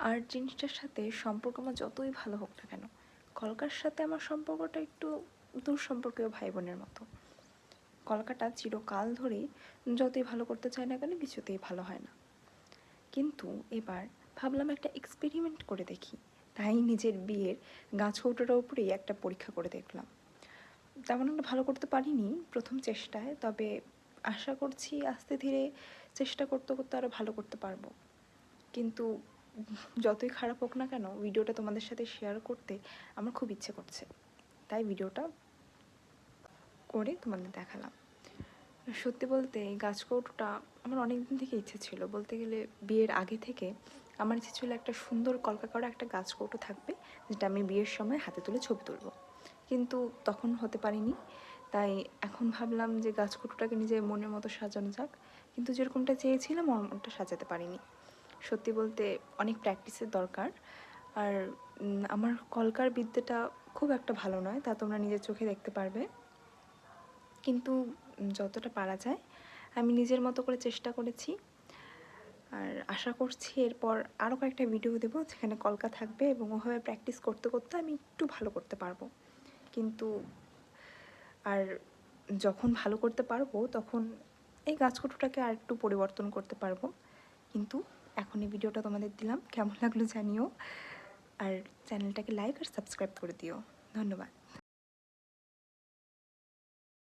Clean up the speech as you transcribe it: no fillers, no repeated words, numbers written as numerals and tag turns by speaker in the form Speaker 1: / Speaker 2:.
Speaker 1: Art জিনিসটার সাথে সম্পর্ক আমার যতই ভালো হোক না কেন, কলকার সাথে আমার সম্পর্কটা একটু দূর সম্পর্কীয় ভাই বোনের মতো। কলকাটা চিরকাল ধরেই যতই ভালো করতে চায় না কেন কিছুতেই ভালো হয় না। কিন্তু এবার ভাবলাম একটা এক্সপেরিমেন্ট করে দেখি, তাই নিজের বিয়ের গাছকৌটোটার উপরেই একটা পরীক্ষা করে দেখলাম। তেমন একটা ভালো করতে পারিনি প্রথম চেষ্টায়, তবে আশা করছি আস্তে ধীরে চেষ্টা করতে করতে আরও ভালো করতে পারবো। কিন্তু যতই খারাপ হোক না কেন, ভিডিওটা তোমাদের সাথে শেয়ার করতে আমার খুব ইচ্ছে করছে, তাই ভিডিওটা করে তোমাদের দেখালাম। সত্যি বলতে এই গাছকৌটোটা আমার অনেক দিন থেকে ইচ্ছে ছিল, বলতে গেলে বিয়ের আগে থেকে আমার ইচ্ছে ছিল একটা সুন্দর কলকা করা একটা গাছকৌটো থাকবে, যেটা আমি বিয়ের সময় হাতে তুলে ছবি তুলব। কিন্তু তখন হতে পারিনি, তাই এখন ভাবলাম যে গাছকৌটোটাকে নিজের মনের মতো সাজানো যাক। কিন্তু যেরকমটা চেয়েছিলাম ওরকমটা সাজাতে পারিনি। সত্যি বলতে অনেক প্র্যাকটিসের দরকার। আর আমার কলকার বিদ্যাটা খুব একটা ভালো নয়, তা তোমরা নিজের চোখে দেখতে পারবে। কিন্তু যতটা পারা যায় আমি নিজের মতো করে চেষ্টা করেছি। আর আশা করছি এরপর আরও কয়েকটা ভিডিও দেবো যেখানে কলকা থাকবে, এবং ওভাবে প্র্যাকটিস করতে করতে আমি একটু ভালো করতে পারবো। কিন্তু আর যখন ভালো করতে পারবো তখন এই গাছকুটোটাকে আর একটু পরিবর্তন করতে পারবো। কিন্তু এখন এই ভিডিওটা তোমাদের দিলাম, কেমন লাগলো জানিও। আর চ্যানেলটাকে লাইক আর সাবস্ক্রাইব করে দিও। ধন্যবাদ।